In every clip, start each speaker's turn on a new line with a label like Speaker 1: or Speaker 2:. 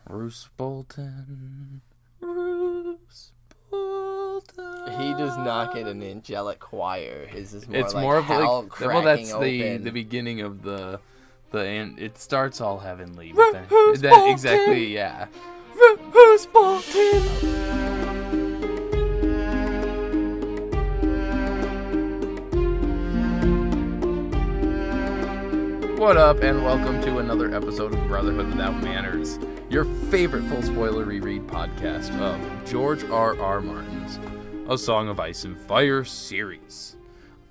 Speaker 1: Roose Bolton. Roose Bolton.
Speaker 2: He does not get an angelic choir. His is more
Speaker 1: It's
Speaker 2: like
Speaker 1: more of
Speaker 2: hell
Speaker 1: like
Speaker 2: cracking
Speaker 1: that's
Speaker 2: open.
Speaker 1: the beginning of the and it starts all heavenly.
Speaker 2: Roose
Speaker 1: That
Speaker 2: Bolton.
Speaker 1: exactly, yeah.
Speaker 2: Roose Bolton.
Speaker 1: What up, and welcome to another episode of Brotherhood Without Manners, your favorite full spoiler reread podcast of George R.R. Martin's A Song of Ice and Fire series.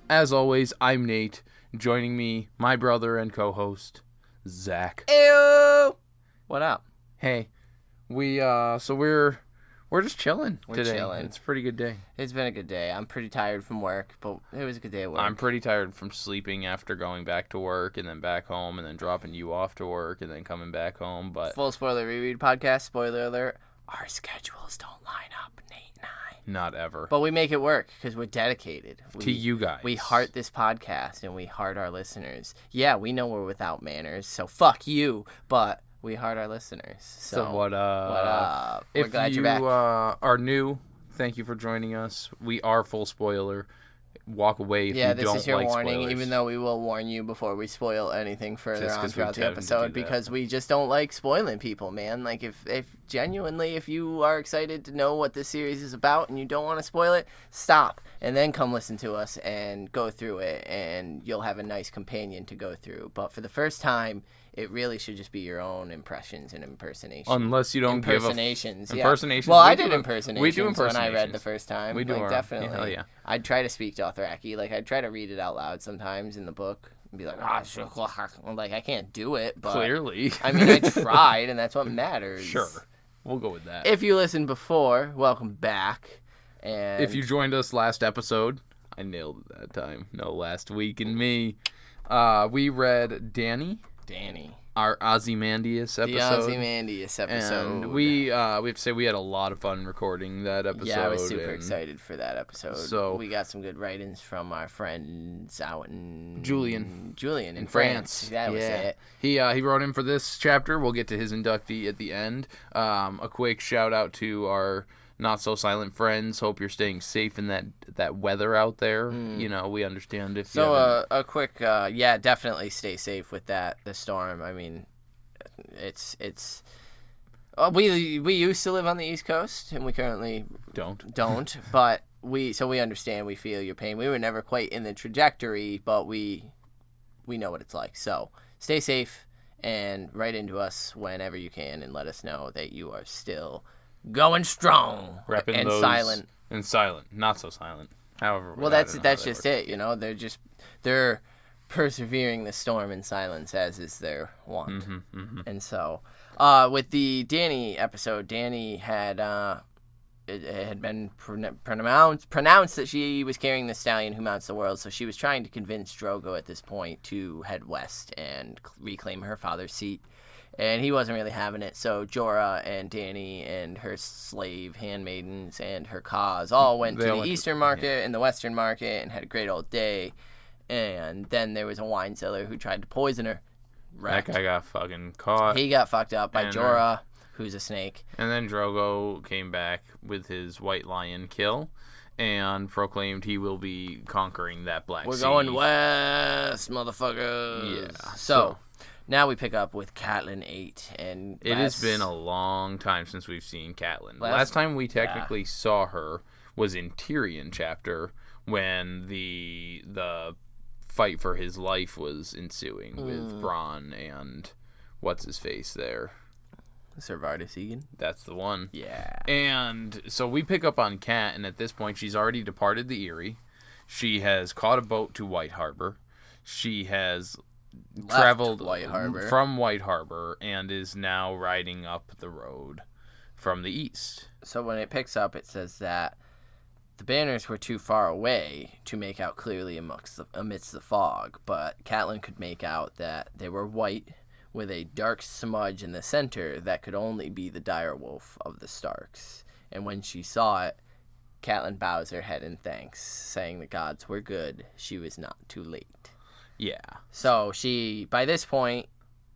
Speaker 1: As always, I'm Nate. Joining me, my brother and co-host, Zach.
Speaker 2: Ew. What up?
Speaker 1: Hey, we're just chilling today.
Speaker 2: Chilling.
Speaker 1: It's a pretty good day.
Speaker 2: It's been a good day. I'm pretty tired from work, but it was a good day at work.
Speaker 1: I'm pretty tired from sleeping after going back to work and then back home and then dropping you off to work and then coming back home. But
Speaker 2: Full spoiler reread podcast, spoiler alert, our schedules don't line up, Nate and I.
Speaker 1: not ever.
Speaker 2: But we make it work because we're dedicated.
Speaker 1: To you guys.
Speaker 2: We heart this podcast and we heart our listeners. Yeah, we know we're without manners, so fuck you, but we heart our listeners. So
Speaker 1: what up?
Speaker 2: We're glad you're back.
Speaker 1: If you are new, thank you for joining us. We are full spoiler. Walk away if you don't like spoilers.
Speaker 2: Yeah, this is your warning, even though we will warn you before we spoil anything further on throughout the episode, because we just don't like spoiling people, man. Like, if genuinely, if you are excited to know what this series is about and you don't want to spoil it, stop, and then come listen to us and go through it, and you'll have a nice companion to go through. But for the first time, it really should just be your own impressions and impersonations.
Speaker 1: Unless you don't
Speaker 2: impersonations,
Speaker 1: give
Speaker 2: yeah.
Speaker 1: impersonations.
Speaker 2: Well, I did impersonations.
Speaker 1: We do impersonations
Speaker 2: when I read the first time.
Speaker 1: We do
Speaker 2: like, definitely.
Speaker 1: Hell yeah.
Speaker 2: I'd try to speak Dothraki. Like, I'd try to read it out loud sometimes in the book and be like, like, I can't do it, but
Speaker 1: Clearly.
Speaker 2: I mean, I tried, and that's what matters.
Speaker 1: Sure. We'll go with that.
Speaker 2: If you listened before, welcome back. And
Speaker 1: if you joined us last episode, I nailed it that time. No, last week and me. We read Danny. Our Ozymandias episode.
Speaker 2: The Ozymandias episode.
Speaker 1: And we have to say we had a lot of fun recording that episode.
Speaker 2: Yeah, I was super excited for that episode.
Speaker 1: So
Speaker 2: we got some good write-ins from our friends out in...
Speaker 1: Julian
Speaker 2: in France. That was it.
Speaker 1: He wrote in for this chapter. We'll get to his inductee at the end. A quick shout-out to our not-so-silent friends. Hope you're staying safe in that weather out there. You know, we understand if
Speaker 2: a quick, definitely stay safe with the storm. I mean, it's we used to live on the East Coast, and we currently don't, but we understand, we feel your pain. We were never quite in the trajectory, but we know what it's like. So stay safe and write into us whenever you can and let us know that you are still going strong and silent.
Speaker 1: And silent, not so silent. However,
Speaker 2: well, that's just it. You know, they're persevering the storm in silence, as is their wont. And so, with the Danny episode, Danny had it had been pronounced that she was carrying the stallion who mounts the world. So she was trying to convince Drogo at this point to head west and reclaim her father's seat. And he wasn't really having it, so Jorah and Dany and her slave handmaidens and her cause all went to the Eastern market and the Western market and had a great old day. And then there was a wine cellar who tried to poison her.
Speaker 1: That guy got fucking caught.
Speaker 2: He got fucked up by Jorah, who's a snake.
Speaker 1: And then Drogo came back with his white lion kill and proclaimed he will be conquering that Black Sea.
Speaker 2: We're going west, motherfuckers.
Speaker 1: Yeah.
Speaker 2: So now we pick up with Catelyn 8, and
Speaker 1: it has been a long time since we've seen Catelyn. Last time we technically saw her was in Tyrion chapter when the fight for his life was ensuing with Bronn and what's his face there.
Speaker 2: Ser Vardis Egan.
Speaker 1: That's the one.
Speaker 2: Yeah.
Speaker 1: And so we pick up on Cat, and at this point she's already departed the Eyrie. She has caught a boat to White Harbor. She has traveled from White Harbor and is now riding up the road from the east.
Speaker 2: So when it picks up, it says that the banners were too far away to make out clearly amidst the fog, but Catelyn could make out that they were white with a dark smudge in the center that could only be the direwolf of the Starks. And when she saw it, Catelyn bows her head in thanks, saying the gods were good. She was not too late. Yeah. So she, by this point,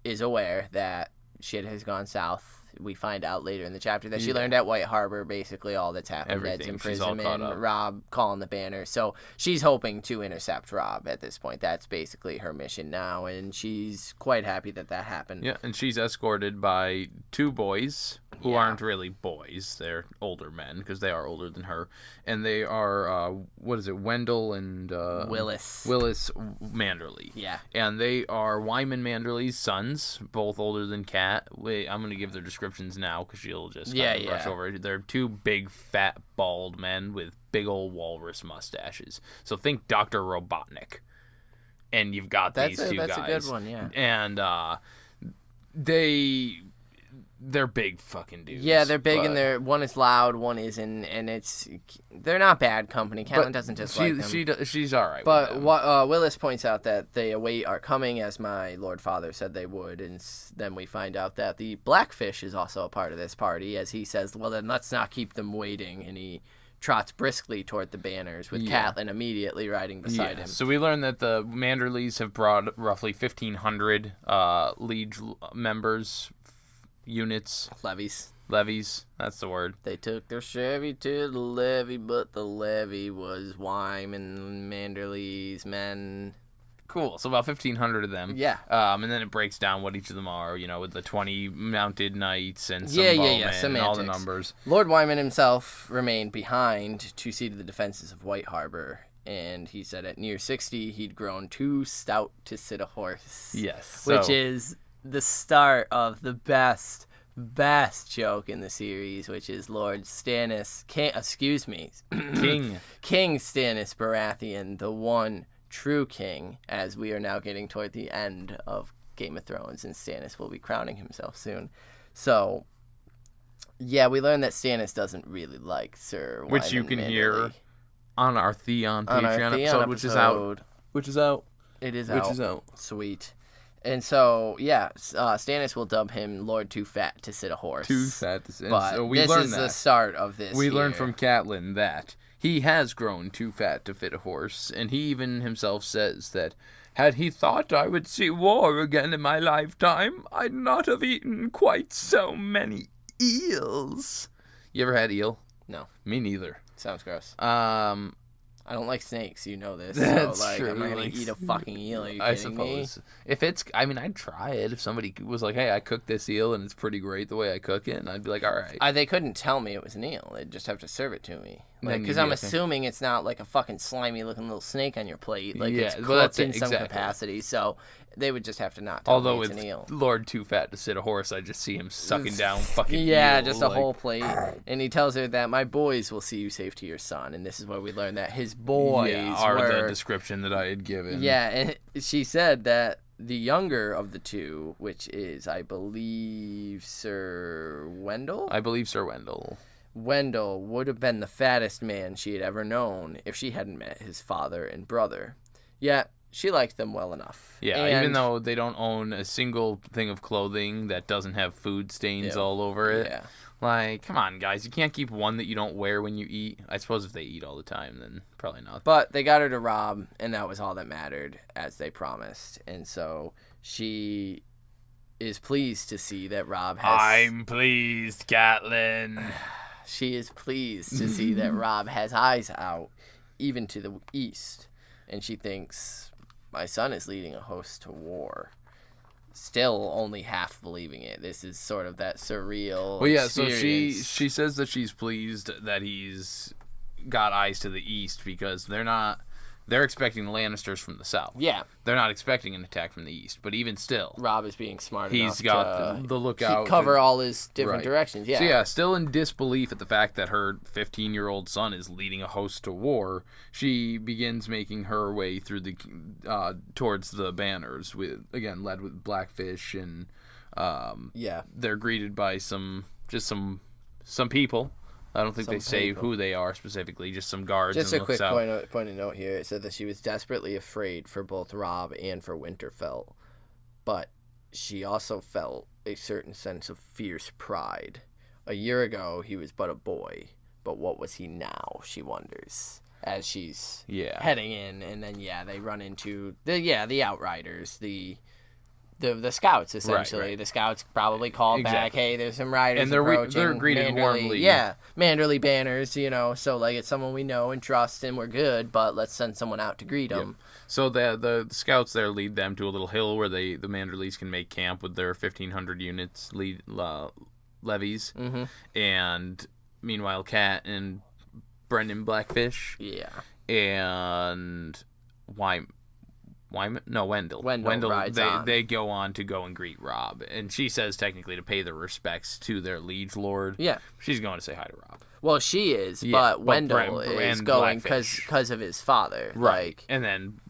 Speaker 2: is aware that shit has gone south. We find out later in the chapter that she learned at White Harbor basically all that's happened. Ed's imprisonment, Robb calling the banner. So she's hoping to intercept Robb at this point. That's basically her mission now, and she's quite happy that happened.
Speaker 1: Yeah, and she's escorted by 2 boys who aren't really boys. They're older men because they are older than her. And they are, Wendell and Willis Manderly.
Speaker 2: Yeah.
Speaker 1: And they are Wyman Manderly's sons, both older than Cat. Wait, I'm going to give their descriptions now because she'll just brush over it. They're 2 big, fat, bald men with big old walrus mustaches. So think Dr. Robotnik. And you've got these 2 guys.
Speaker 2: That's a good one, yeah.
Speaker 1: And they're big fucking dudes.
Speaker 2: Yeah, they're big, and one is loud, one isn't, and they're not bad company. Catelyn doesn't dislike them.
Speaker 1: She's all right.
Speaker 2: But Willis points out that they await our coming, as my Lord Father said they would, and then we find out that the Blackfish is also a part of this party, as he says, well, then let's not keep them waiting, and he trots briskly toward the banners, with Catelyn immediately riding beside him.
Speaker 1: So we learn that the Manderleys have brought roughly 1,500 liege members, units. Levies, that's the word.
Speaker 2: They took their Chevy to the levee, but the levee was Wyman Manderly's men.
Speaker 1: Cool. So about 1,500 of them.
Speaker 2: Yeah.
Speaker 1: And then it breaks down what each of them are, with the 20 mounted knights and some bowmen and all the numbers.
Speaker 2: Lord Wyman himself remained behind to see to the defenses of White Harbor, and he said at near 60 he'd grown too stout to sit a horse.
Speaker 1: Yes.
Speaker 2: Which is the start of the best joke in the series, which is Lord Stannis, King Stannis Baratheon, the one true king, as we are now getting toward the end of Game of Thrones, and Stannis will be crowning himself soon. So, yeah, we learned that Stannis doesn't really like Sir Wyman
Speaker 1: Which you can hear on our Theon Patreon episode, which is out.
Speaker 2: It is out. Sweet. And so, Stannis will dub him Lord Too Fat to Sit a Horse.
Speaker 1: Too Fat to Sit.
Speaker 2: But
Speaker 1: so
Speaker 2: this is the start of this.
Speaker 1: We learned from Catelyn that he has grown too fat to fit a horse, and he even himself says that had he thought I would see war again in my lifetime, I'd not have eaten quite so many eels. You ever had eel?
Speaker 2: No.
Speaker 1: Me neither.
Speaker 2: Sounds gross.
Speaker 1: I
Speaker 2: don't like snakes, you know this.
Speaker 1: That's
Speaker 2: so,
Speaker 1: true.
Speaker 2: I'm not going to eat a fucking eel. Are you kidding me?
Speaker 1: If it's, I'd try it. If somebody was like, hey, I cooked this eel and it's pretty great the way I cook it, and I'd be like, all right.
Speaker 2: They couldn't tell me it was an eel. They'd just have to serve it to me. Because I'm assuming it's not like a fucking slimy looking little snake on your plate. Like it's cooked in some capacity. So they would just have to not tell me it's an eel.
Speaker 1: Although with Lord Too Fat to Sit a Horse, I just see him sucking down fucking
Speaker 2: eel, just a whole plate. And he tells her that my boys will see you safe to your son. And this is where we learn that his boys
Speaker 1: are the description that I had given.
Speaker 2: Yeah, and she said that the younger of the 2, which is, I believe, Sir Wendell? Wendell would have been the fattest man she had ever known if she hadn't met his father and brother. Yet, she liked them well enough.
Speaker 1: Yeah, even though they don't own a single thing of clothing that doesn't have food stains all over it.
Speaker 2: Yeah.
Speaker 1: Like, come on, guys. You can't keep one that you don't wear when you eat. I suppose if they eat all the time, then probably not.
Speaker 2: But they got her to Robb, and that was all that mattered, as they promised. And so she is pleased to see that Robb has...
Speaker 1: I'm pleased, Catelyn.
Speaker 2: She is pleased to see that Robb has eyes out, even to the east. And she thinks, my son is leading a host to war. Still only half believing it. This is sort of that surreal experience.
Speaker 1: So she says that she's pleased that he's got eyes to the east because they're expecting the Lannisters from the south.
Speaker 2: Yeah.
Speaker 1: They're not expecting an attack from the east, but even still.
Speaker 2: Robb is being smart
Speaker 1: enough He's got the lookout.
Speaker 2: Cover all his different directions, yeah.
Speaker 1: So still in disbelief at the fact that her 15-year-old son is leading a host to war, she begins making her way through towards the banners, led with Blackfish, and they're greeted by some people. I don't think they say who they are specifically, just some guards.
Speaker 2: Just a quick point of note here. It said that she was desperately afraid for both Robb and for Winterfell, but she also felt a certain sense of fierce pride. A year ago, he was but a boy, but what was he now, she wonders, as she's heading in. And then, they run into the Outriders, the the scouts, essentially.
Speaker 1: Right.
Speaker 2: The scouts probably called back, hey, there's some riders
Speaker 1: and
Speaker 2: approaching.
Speaker 1: they're greeted warmly.
Speaker 2: Yeah, Manderly banners, so like it's someone we know and trust and we're good, but let's send someone out to greet them.
Speaker 1: Yep. So the scouts there lead them to a little hill where the Manderleys can make camp with their 1,500 units levies.
Speaker 2: Mm-hmm.
Speaker 1: And meanwhile, Cat and Brendan Blackfish.
Speaker 2: Yeah.
Speaker 1: And Wendell.
Speaker 2: rides on.
Speaker 1: They go on to go and greet Robb, and she says technically to pay their respects to their liege lord.
Speaker 2: Yeah,
Speaker 1: she's going to say hi to Robb.
Speaker 2: Well, she is, but Wendell is going because of his father,
Speaker 1: right?
Speaker 2: Like,
Speaker 1: and then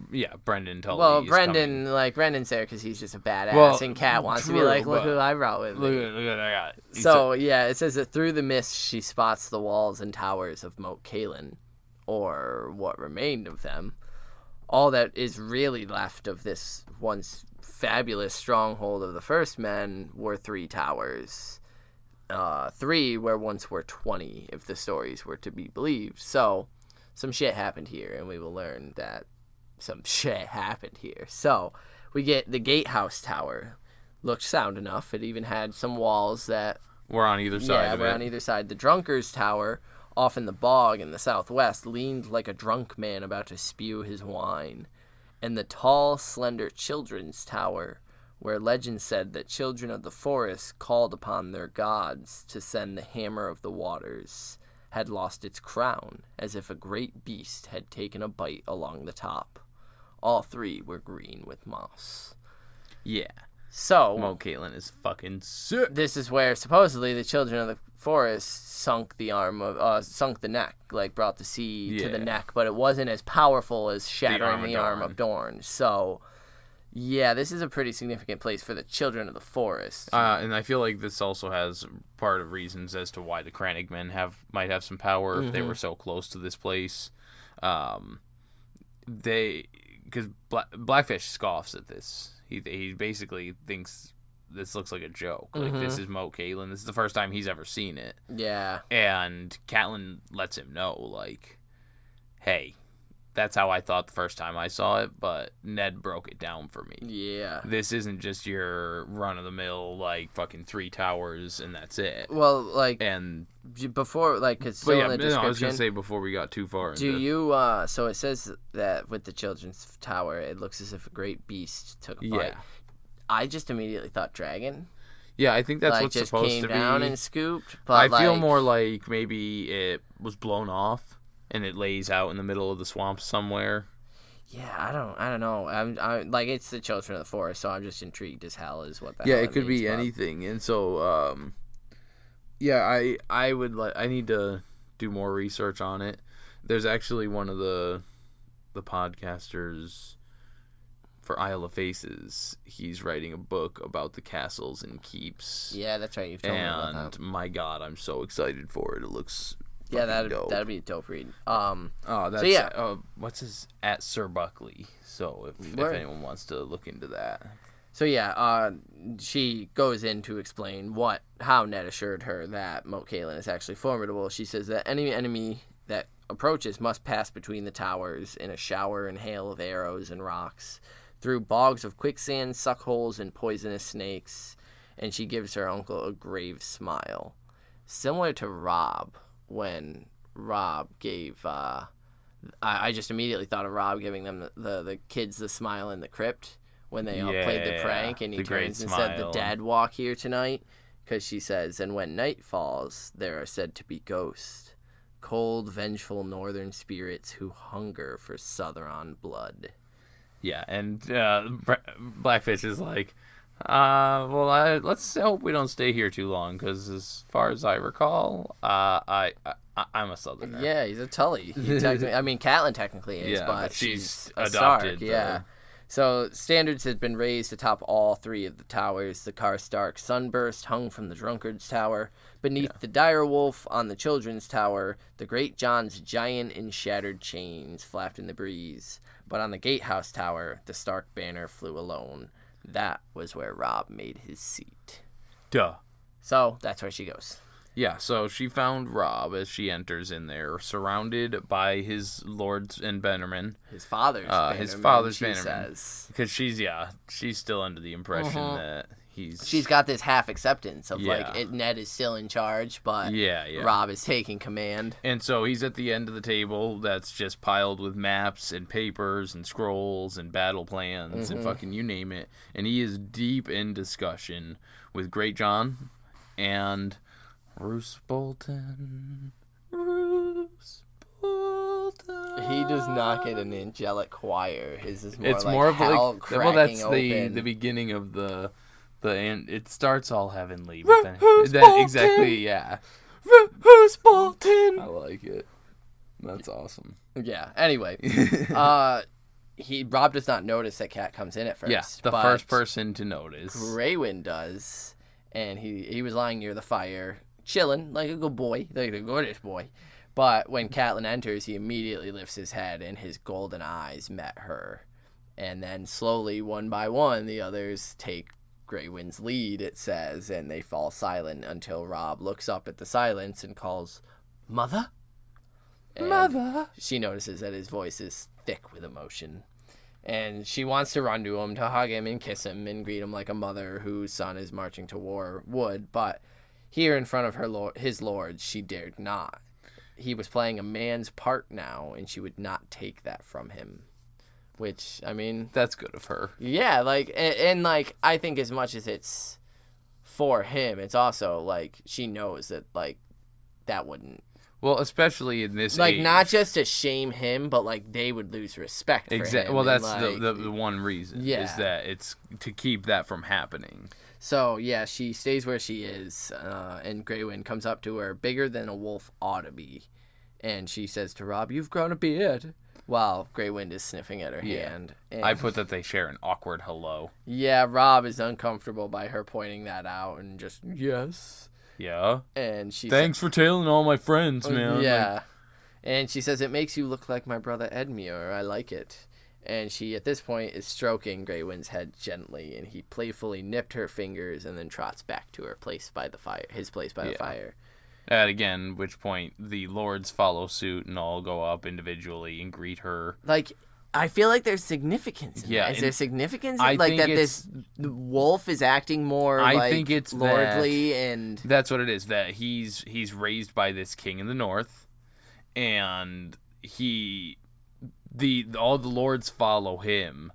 Speaker 1: Brendan Tully.
Speaker 2: Well, Brendan's there because he's just a badass, and Kat wants to be like, look who I brought with me.
Speaker 1: Look what I got.
Speaker 2: So it says that through the mist she spots the walls and towers of Moat Catelyn, or what remained of them. All that is really left of this once fabulous stronghold of the first men were 3 towers. 3 where once were 20, if the stories were to be believed. So, some shit happened here, and we will learn that some shit happened here. So, we get the Gatehouse Tower. Looked sound enough. It even had some walls that
Speaker 1: were on either side of it.
Speaker 2: Yeah, were on either side. The Drunkard's Tower, off in the bog in the southwest, leaned like a drunk man about to spew his wine. And the tall, slender Children's Tower, where legend said that children of the forest called upon their gods to send the hammer of the waters, had lost its crown, as if a great beast had taken a bite along the top. All 3 were green with moss.
Speaker 1: Yeah.
Speaker 2: So,
Speaker 1: Moat Catelyn is fucking sick.
Speaker 2: This is where supposedly the children of the forest sunk the neck, like brought the sea to the neck, but it wasn't as powerful as shattering the arm of Dorne. So, this is a pretty significant place for the children of the forest.
Speaker 1: And I feel like this also has part of reasons as to why the Crannogmen might have some power if they were so close to this place. Because Blackfish scoffs at this. He basically thinks this looks like a joke. Like, this is Moat Catelyn. This is the first time he's ever seen it.
Speaker 2: Yeah.
Speaker 1: And Catelyn lets him know, like, hey, that's how I thought the first time I saw it, but Ned broke it down for me.
Speaker 2: Yeah.
Speaker 1: This isn't just your run-of-the-mill, like, fucking 3 towers and that's it.
Speaker 2: Well, like,
Speaker 1: and
Speaker 2: before, like, because still in the description.
Speaker 1: I was going to say before we got too far.
Speaker 2: So it says that with the Children's Tower, it looks as if a great beast took a bite. Yeah. I just immediately thought dragon.
Speaker 1: Yeah, I think that's
Speaker 2: like,
Speaker 1: what's supposed to be.
Speaker 2: Just came down and scooped. But
Speaker 1: I feel more like maybe it was blown off and it lays out in the middle of the swamp somewhere.
Speaker 2: Yeah, I don't know. I like, it's the Children of the Forest, so I'm just intrigued as hell as what that.
Speaker 1: Yeah, it could be anything, and so I need to do more research on it. There's actually one of the podcasters for Isle of Faces. He's writing a book about the castles and keeps.
Speaker 2: Yeah, that's right. You've told me about that.
Speaker 1: And my God, I'm so excited for it. It looks.
Speaker 2: Yeah, that'd be a dope read.
Speaker 1: What's his at Sir Buckley? So if anyone wants to look into that.
Speaker 2: So she goes in to explain how Ned assured her that Moat Catelyn is actually formidable. She says that any enemy that approaches must pass between the towers in a shower and hail of arrows and rocks, through bogs of quicksand, suckholes, and poisonous snakes. And she gives her uncle a grave smile, similar to Robb. When Robb gave, I just immediately thought of Robb giving them the kids the smile in the crypt when they all played the prank, and he turns and said, "The dead walk here tonight," because she says, "And when night falls, there are said to be ghosts, cold, vengeful northern spirits who hunger for southern blood." Yeah,
Speaker 1: and Blackfish is like, let's hope we don't stay here too long, because as far as I recall, I'm a Southerner.
Speaker 2: Yeah, he's a Tully. Catelyn technically is, but she's a
Speaker 1: adopted.
Speaker 2: Stark, yeah. So standards had been raised atop all 3 of the towers. The Karstark Sunburst hung from the Drunkard's Tower. Beneath the Direwolf on the Children's Tower, the Great John's giant and shattered chains flapped in the breeze. But on the Gatehouse Tower, the Stark banner flew alone. That was where Robb made his seat.
Speaker 1: Duh.
Speaker 2: So that's where she goes.
Speaker 1: Yeah, so she found Robb as she enters in there, surrounded by his lords and bannermen.
Speaker 2: His father's bannermen.
Speaker 1: His father's
Speaker 2: she
Speaker 1: bannermen.
Speaker 2: Says.
Speaker 1: Because she's still under the impression that he's...
Speaker 2: She's got this half acceptance of,
Speaker 1: Yeah.
Speaker 2: Ned is still in charge, but
Speaker 1: Yeah.
Speaker 2: Robb is taking command.
Speaker 1: And so he's at the end of the table that's just piled with maps and papers and scrolls and battle plans and fucking you name it. And he is deep in discussion with Great John and... Roose Bolton.
Speaker 2: He does not get an angelic choir. His is more
Speaker 1: it's
Speaker 2: like
Speaker 1: more of
Speaker 2: hell
Speaker 1: like
Speaker 2: cracking
Speaker 1: well, that's
Speaker 2: open.
Speaker 1: the beginning of the end. It starts all heavenly,
Speaker 2: Roose
Speaker 1: but then
Speaker 2: Bolton.
Speaker 1: exactly, yeah.
Speaker 2: Roose Bolton.
Speaker 1: I like it. That's awesome.
Speaker 2: Yeah. Anyway, Robb does not notice that Cat comes in at first.
Speaker 1: Yeah, the
Speaker 2: but
Speaker 1: first person to notice.
Speaker 2: Greywind does, and he was lying near the fire, chilling like a good boy, like a goodish boy. But when Catelyn enters, he immediately lifts his head, and his golden eyes met her. And then slowly, one by one, the others take Greywind's lead, it says, and they fall silent until Robb looks up at the silence and calls, "Mother?" And
Speaker 1: Mother!
Speaker 2: She notices that his voice is thick with emotion. And she wants to run to him, to hug him and kiss him and greet him like a mother whose son is marching to war would. But here in front of his lords, she dared not. He was playing a man's part now, and she would not take that from him. Which, I mean...
Speaker 1: That's good of her.
Speaker 2: Yeah, and I think as much as it's for him, it's also, she knows that, that wouldn't...
Speaker 1: Well, especially in this age.
Speaker 2: not just to shame him, but, they would lose respect for him.
Speaker 1: Well, that's
Speaker 2: and,
Speaker 1: the one reason.
Speaker 2: Yeah.
Speaker 1: Is that it's to keep that from happening.
Speaker 2: So, yeah, she stays where she is, and Greywind comes up to her, bigger than a wolf ought to be. And she says to Robb, "You've grown a beard," while Greywind is sniffing at her hand. And,
Speaker 1: I put that they share an awkward hello.
Speaker 2: Yeah, Robb is uncomfortable by her pointing that out and just, "Yes."
Speaker 1: Yeah.
Speaker 2: And she
Speaker 1: Thanks for tailing all my friends, man.
Speaker 2: Yeah. And she says, "It makes you look like my brother Edmure. I like it." And she, at this point, is stroking Greywind's head gently, and he playfully nipped her fingers and then trots back to her place by the fire, his place by the fire.
Speaker 1: At again, which point the lords follow suit and all go up individually and greet her.
Speaker 2: I feel like there's significance in that. Is there significance? That this wolf is acting more
Speaker 1: I think it's
Speaker 2: lordly and...
Speaker 1: That's what it is, that he's raised by this king in the north, and all the lords follow him,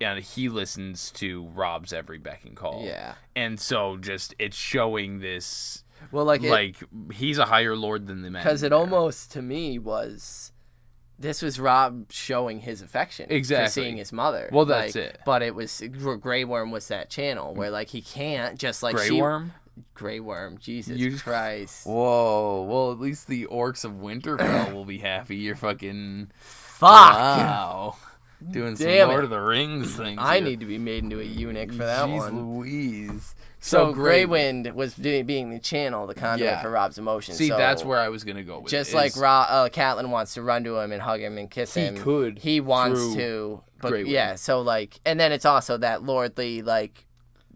Speaker 1: and he listens to Robb's every beck and call.
Speaker 2: Yeah.
Speaker 1: And so it's showing this...
Speaker 2: Well,
Speaker 1: he's a higher lord than the men.
Speaker 2: Because it almost, to me, was... This was Robb showing his affection for seeing his mother.
Speaker 1: Well, that's it.
Speaker 2: But it was... Grey Worm was that channel where, he can't just,
Speaker 1: Grey Worm?
Speaker 2: Grey Worm. Jesus Christ.
Speaker 1: Whoa. Well, at least the orcs of Winterfell will be happy. You're fucking...
Speaker 2: Fuck!
Speaker 1: Wow. Doing some Lord of the Rings things.
Speaker 2: I need to be made into a eunuch for that one.
Speaker 1: Jeez Louise.
Speaker 2: So Greywind was being the channel, the conduit for Robb's emotions.
Speaker 1: See, that's where I was going to go with
Speaker 2: just
Speaker 1: it.
Speaker 2: Just like Catelyn wants to run to him and hug him and kiss him. He wants to. But
Speaker 1: Greywind.
Speaker 2: yeah, so and then it's also that lordly,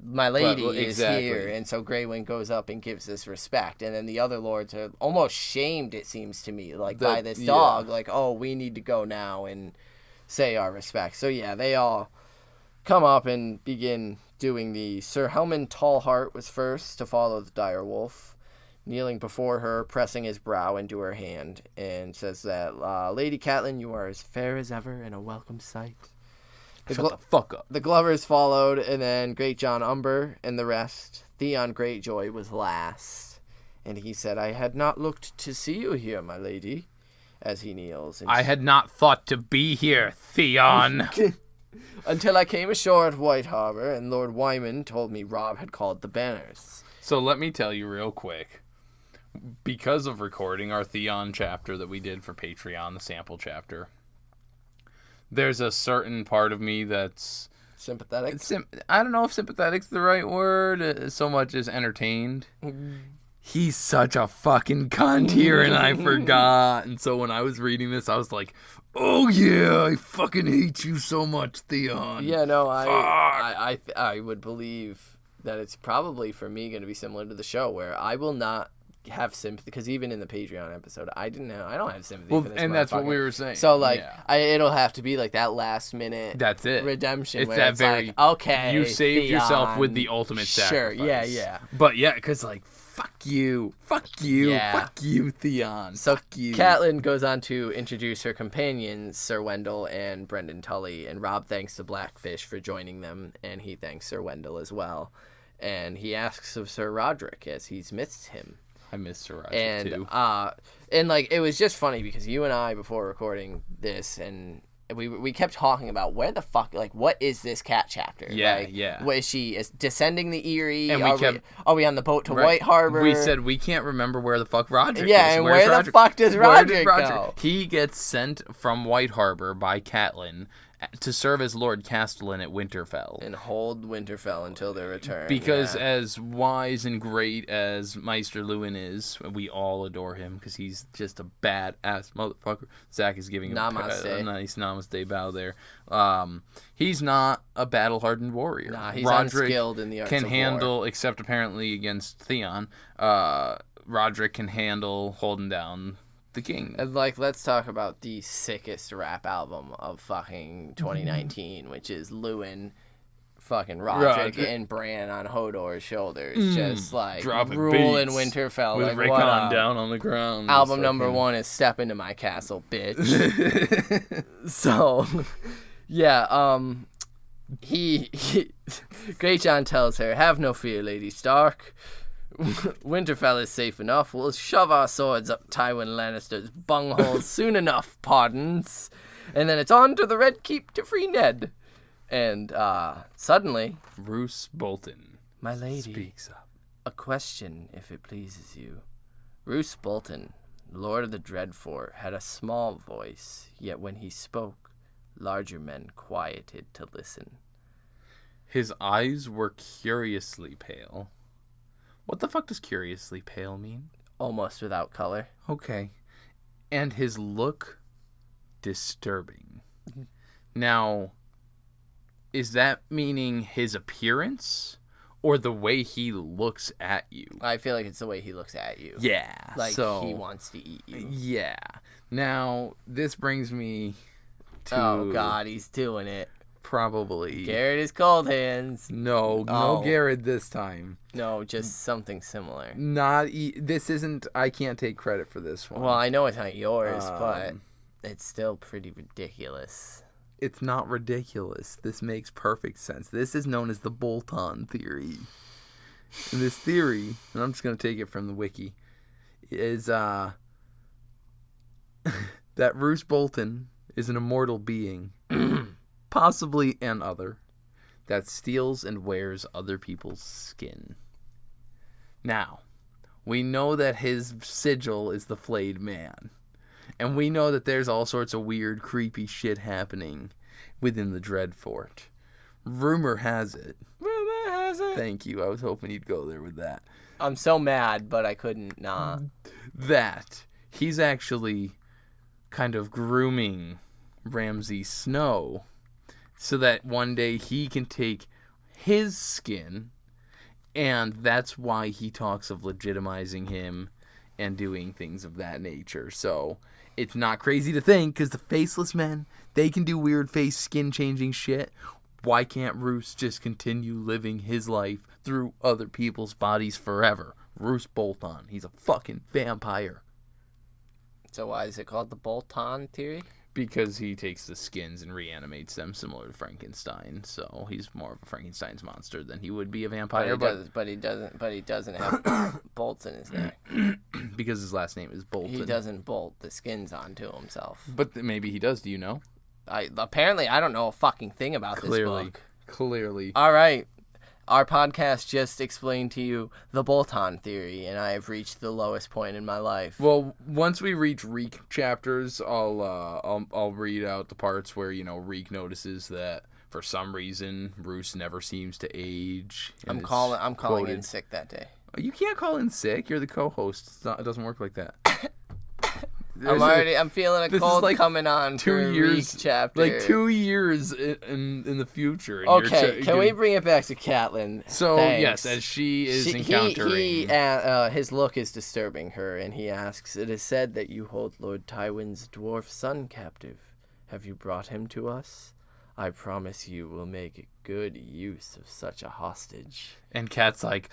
Speaker 2: my lady is here. And so Greywind goes up and gives this respect. And then the other lords are almost shamed, it seems to me, by this dog. Oh, we need to go now and say our respects. So yeah, they all come up and begin doing the... Sir Helman Tallheart was first to follow the dire wolf, kneeling before her, pressing his brow into her hand, and says that, "Lady Catelyn, you are as fair as ever and a welcome sight."
Speaker 1: Shut the fuck up.
Speaker 2: The Glovers followed, and then Great John Umber and the rest. Theon Greyjoy was last, and he said, "I had not looked to see you here, my lady," as he kneels.
Speaker 1: I had not thought to be here, Theon.
Speaker 2: Until I came ashore at White Harbor, and Lord Wyman told me Robb had called the banners.
Speaker 1: So let me tell you real quick. Because of recording our Theon chapter that we did for Patreon, the sample chapter, there's a certain part of me that's...
Speaker 2: Sympathetic?
Speaker 1: I don't know if sympathetic's the right word, so much as entertained. He's such a fucking cunt here, and I forgot. And so when I was reading this, I was like, "Oh yeah, I fucking hate you so much, Theon."
Speaker 2: Yeah, no, I would believe that it's probably for me going to be similar to the show, where I will not have sympathy, because even in the Patreon episode, I don't have sympathy
Speaker 1: Well,
Speaker 2: for this
Speaker 1: and that's what
Speaker 2: motherfucker.
Speaker 1: we were saying.
Speaker 2: So, like,
Speaker 1: yeah.
Speaker 2: it'll have to be, like, that last minute
Speaker 1: That's it.
Speaker 2: redemption.
Speaker 1: It's
Speaker 2: where
Speaker 1: that
Speaker 2: it's
Speaker 1: very,
Speaker 2: like, okay,
Speaker 1: you saved
Speaker 2: Theon,
Speaker 1: yourself with the ultimate
Speaker 2: sure,
Speaker 1: sacrifice.
Speaker 2: yeah.
Speaker 1: But, yeah, because, like, fuck you, Theon,
Speaker 2: So
Speaker 1: fuck you.
Speaker 2: Catelyn goes on to introduce her companions, Sir Wendell and Brendan Tully, and Robb thanks the Blackfish for joining them, and he thanks Sir Wendell as well. And he asks of Sir Roderick, as he's missed him.
Speaker 1: I miss Sir Roderick, too.
Speaker 2: And, like, it was just funny because you and I, before recording this, and we kept talking about where the fuck, like, what is this cat chapter?
Speaker 1: Yeah,
Speaker 2: like,
Speaker 1: yeah.
Speaker 2: What is she? Is descending the Eyrie?
Speaker 1: And
Speaker 2: Are we on the boat to
Speaker 1: Right.
Speaker 2: White Harbor?
Speaker 1: We said we can't remember where the fuck Roderick is.
Speaker 2: Yeah, and
Speaker 1: Where's
Speaker 2: where the
Speaker 1: Roderick?
Speaker 2: fuck does Roderick go?
Speaker 1: He gets sent from White Harbor by Catelyn to serve as Lord Castellan at Winterfell.
Speaker 2: And hold Winterfell until their return.
Speaker 1: Because
Speaker 2: yeah.
Speaker 1: as wise and great as Maester Lewin is, we all adore him because he's just a badass motherfucker. Zach is giving him a nice namaste bow there. He's not a battle-hardened warrior.
Speaker 2: Nah, he's
Speaker 1: Roderick
Speaker 2: unskilled in the arts
Speaker 1: can
Speaker 2: of
Speaker 1: handle,
Speaker 2: war.
Speaker 1: except apparently against Theon, Roderick can handle holding down the king.
Speaker 2: And, like, let's talk about the sickest rap album of fucking 2019, which is Lewin, fucking Roderick and Bran on Hodor's shoulders, just like
Speaker 1: dropping
Speaker 2: ruling
Speaker 1: beats
Speaker 2: Winterfell.
Speaker 1: with
Speaker 2: Like,
Speaker 1: Rickon
Speaker 2: what up?
Speaker 1: down on the ground.
Speaker 2: Album number 1 is "Step Into My Castle, Bitch." So, yeah, he Great John tells her, "Have no fear, Lady Stark. Winterfell is safe enough. We'll shove our swords up Tywin Lannister's bunghole soon enough, pardons. And then it's on to the Red Keep to free Ned." And suddenly,
Speaker 1: Roose Bolton,
Speaker 2: my lady,
Speaker 1: speaks up.
Speaker 2: "A question, if it pleases you." Roose Bolton, Lord of the Dreadfort, had a small voice, yet when he spoke, larger men quieted to listen.
Speaker 1: His eyes were curiously pale. What the fuck does curiously pale mean?
Speaker 2: Almost without color.
Speaker 1: Okay. And his look disturbing. Now, is that meaning his appearance or the way he looks at you?
Speaker 2: I feel like it's the way he looks at you.
Speaker 1: Yeah.
Speaker 2: Like
Speaker 1: so,
Speaker 2: he wants to eat you.
Speaker 1: Yeah. Now, this brings me to...
Speaker 2: Oh, God, he's doing it.
Speaker 1: Probably.
Speaker 2: Garrett is cold hands.
Speaker 1: No Garrett this time.
Speaker 2: No, just something similar.
Speaker 1: This isn't... I can't take credit for this one.
Speaker 2: Well, I know it's not yours, but it's still pretty ridiculous.
Speaker 1: It's not ridiculous. This makes perfect sense. This is known as the Bolton theory. And this theory, and I'm just going to take it from the wiki, is that Roose Bolton is an immortal being, possibly an other, that steals and wears other people's skin. Now, we know that his sigil is the Flayed Man. And we know that there's all sorts of weird, creepy shit happening within the Dreadfort. Rumor has it. Thank you. I was hoping you'd go there with that.
Speaker 2: I'm so mad, but I couldn't not.
Speaker 1: That he's actually kind of grooming Ramsay Snow so that one day he can take his skin, and that's why he talks of legitimizing him and doing things of that nature. So it's not crazy to think, because the Faceless Men, they can do weird face skin-changing shit. Why can't Roose just continue living his life through other people's bodies forever? Roose Bolton, he's a fucking vampire.
Speaker 2: So why is it called the Bolton theory?
Speaker 1: Because he takes the skins and reanimates them, similar to Frankenstein. So he's more of a Frankenstein's monster than he would be a vampire.
Speaker 2: But he doesn't have bolts in his neck.
Speaker 1: Because his last name is Bolton.
Speaker 2: He doesn't bolt the skins onto himself.
Speaker 1: But maybe he does. Do you know?
Speaker 2: Apparently, I don't know a fucking thing about this book.
Speaker 1: Clearly.
Speaker 2: All right. Our podcast just explained to you the Bolton theory, and I have reached the lowest point in my life.
Speaker 1: Well, once we reach Reek chapters, I'll read out the parts where, Reek notices that for some reason Roose never seems to age.
Speaker 2: I'm calling in sick that day.
Speaker 1: You can't call in sick. You're the co-host. It doesn't work like that.
Speaker 2: I'm feeling a
Speaker 1: this
Speaker 2: cold
Speaker 1: is like
Speaker 2: coming on
Speaker 1: 2 years,
Speaker 2: chapter.
Speaker 1: like 2 years in the future. And
Speaker 2: Okay, can we bring it back to Catelyn?
Speaker 1: So
Speaker 2: Thanks.
Speaker 1: yes, as she is encountering,
Speaker 2: his look is disturbing her, and he asks, "It is said that you hold Lord Tywin's dwarf son captive. Have you brought him to us? I promise you will make good use of such a hostage."
Speaker 1: And Kat's like,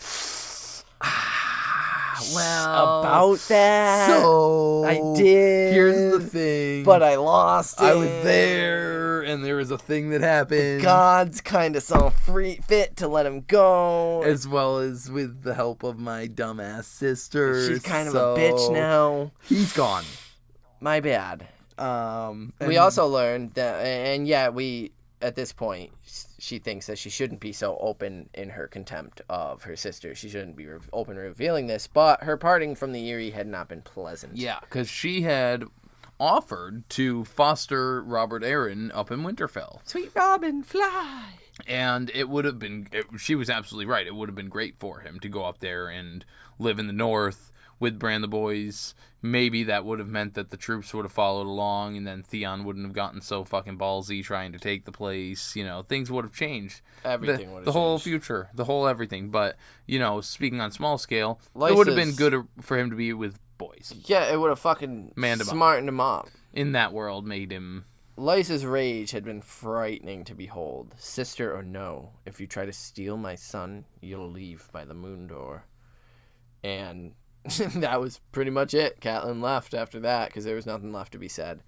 Speaker 2: well, about that,
Speaker 1: so
Speaker 2: I did.
Speaker 1: Here's the thing,
Speaker 2: but I lost it.
Speaker 1: I was there, and there was a thing that happened.
Speaker 2: The gods kind of saw fit to let him go,
Speaker 1: as well as with the help of my dumbass sister.
Speaker 2: She's kind of a bitch now.
Speaker 1: He's gone.
Speaker 2: My bad. We also learned that, at this point, she thinks that she shouldn't be so open in her contempt of her sister. She shouldn't be open revealing this, but her parting from the Eyrie had not been pleasant.
Speaker 1: Yeah, because she had offered to foster Robert Arryn up in Winterfell.
Speaker 2: Sweet Robin, fly!
Speaker 1: And it would have been, she was absolutely right, it would have been great for him to go up there and live in the north with Bran the boys. Maybe that would have meant that the troops would have followed along, and then Theon wouldn't have gotten so fucking ballsy trying to take the place. You know, things would have changed.
Speaker 2: Everything would have changed.
Speaker 1: The whole future, the whole everything. But, you know, speaking on small scale,
Speaker 2: Lysa's,
Speaker 1: it would have been good for him to be with boys.
Speaker 2: Yeah, it would have fucking smartened him up.
Speaker 1: In that world, made him...
Speaker 2: Lysa's rage had been frightening to behold. Sister or no, if you try to steal my son, you'll leave by the moon door. And... that was pretty much it. Catelyn left after that because there was nothing left to be said.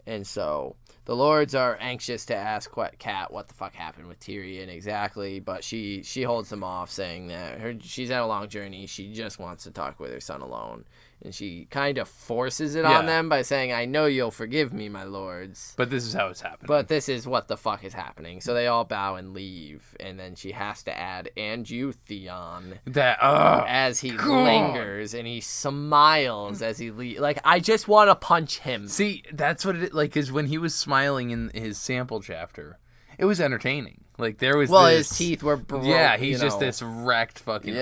Speaker 2: And so the lords are anxious to ask Cat what the fuck happened with Tyrion exactly, but she holds them off, saying that she's had a long journey. She just wants to talk with her son alone. And she kind of forces it on them by saying, "I know you'll forgive me, my lords.
Speaker 1: But this is how it's happening.
Speaker 2: But this is what the fuck is happening." So they all bow and leave. And then she has to add, "And you, Theon." As he lingers and he smiles as he leaves. Like, I just want to punch him.
Speaker 1: See, that's what it like, is when he was smiling in his sample chapter, it was entertaining. Like, there was
Speaker 2: his teeth were broke.
Speaker 1: Yeah, he's just this wrecked fucking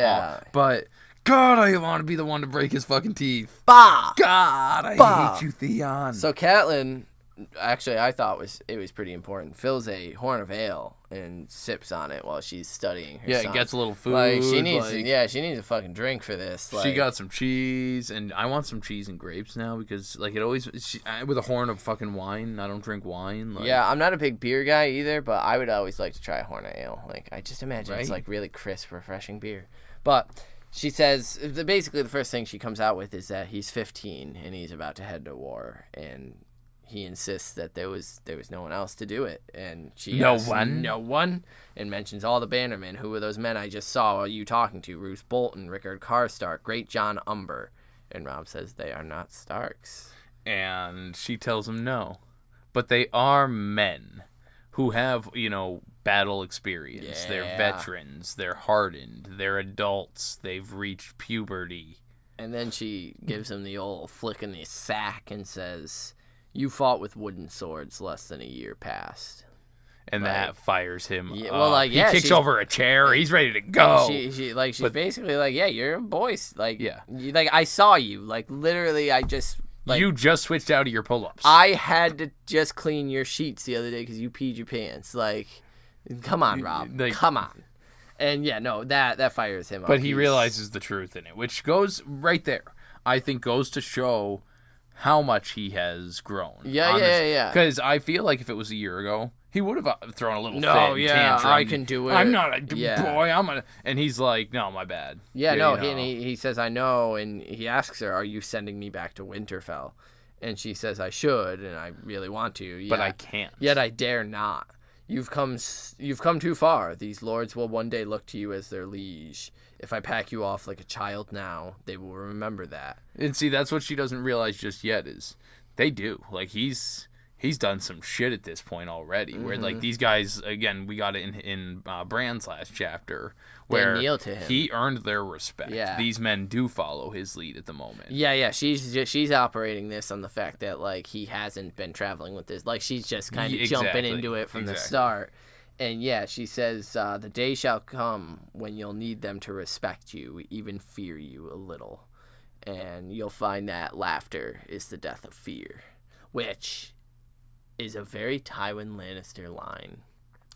Speaker 1: But... God, I want to be the one to break his fucking teeth.
Speaker 2: Bah!
Speaker 1: God, I hate you, Theon.
Speaker 2: So Catelyn, actually, I thought it was pretty important, fills a horn of ale and sips on it while she's studying her son.
Speaker 1: Gets a little food.
Speaker 2: Like, she needs a fucking drink for this. Like,
Speaker 1: she got some cheese, and I want some cheese and grapes now because, like, with a horn of fucking wine, I don't drink wine. Like,
Speaker 2: yeah, I'm not a big beer guy either, but I would always like to try a horn of ale. Like, I just imagine it's, like, really crisp, refreshing beer. But... she says, basically the first thing she comes out with is that he's 15 and he's about to head to war, and he insists that there was no one else to do it, and she asks, no one, and mentions all the bannermen. Who were those men I just saw you talking to? Roose Bolton, Rickard Karstark, Great John Umber. And Robb says they are not Starks.
Speaker 1: And she tells him no, but they are men who have, battle experience. Yeah. They're veterans. They're hardened. They're adults. They've reached puberty.
Speaker 2: And then she gives him the old flick in the sack and says, "You fought with wooden swords less than a year past."
Speaker 1: And that fires him up.
Speaker 2: Well,
Speaker 1: he kicks over a chair. He's ready to go.
Speaker 2: She's basically like, "Yeah, you're a boy. Like, I saw you. Like, literally, I just." Like,
Speaker 1: you just switched out of your pull-ups.
Speaker 2: I had to just clean your sheets the other day because you peed your pants. Like, come on, Robb. Come on. And that fires him up.
Speaker 1: But he realizes the truth in it, which goes right there. I think goes to show how much he has grown.
Speaker 2: Yeah.
Speaker 1: Because I feel like if it was a year ago, he would have thrown a little
Speaker 2: tantrum. I can do it.
Speaker 1: I'm not a boy. And he's like, no, my bad.
Speaker 2: He says, I know, and he asks her, "Are you sending me back to Winterfell?" And she says, "I should, and I really want to,
Speaker 1: but I can't.
Speaker 2: Yet I dare not. You've come too far. These lords will one day look to you as their liege. If I pack you off like a child now, they will remember that." And
Speaker 1: see, that's what she doesn't realize just yet is they do. Like, he's done some shit at this point already. Where like these guys, again, we got it in Bran's last chapter, where
Speaker 2: they kneel to him.
Speaker 1: He earned their respect.
Speaker 2: Yeah.
Speaker 1: These men do follow his lead at the moment.
Speaker 2: Yeah. She's operating this on the fact that like he hasn't been traveling with this. Like, she's just kind of jumping into it from the start. And she says, "The day shall come when you'll need them to respect you, even fear you a little." and you'll find that laughter is the death of fear, which is a very Tywin Lannister line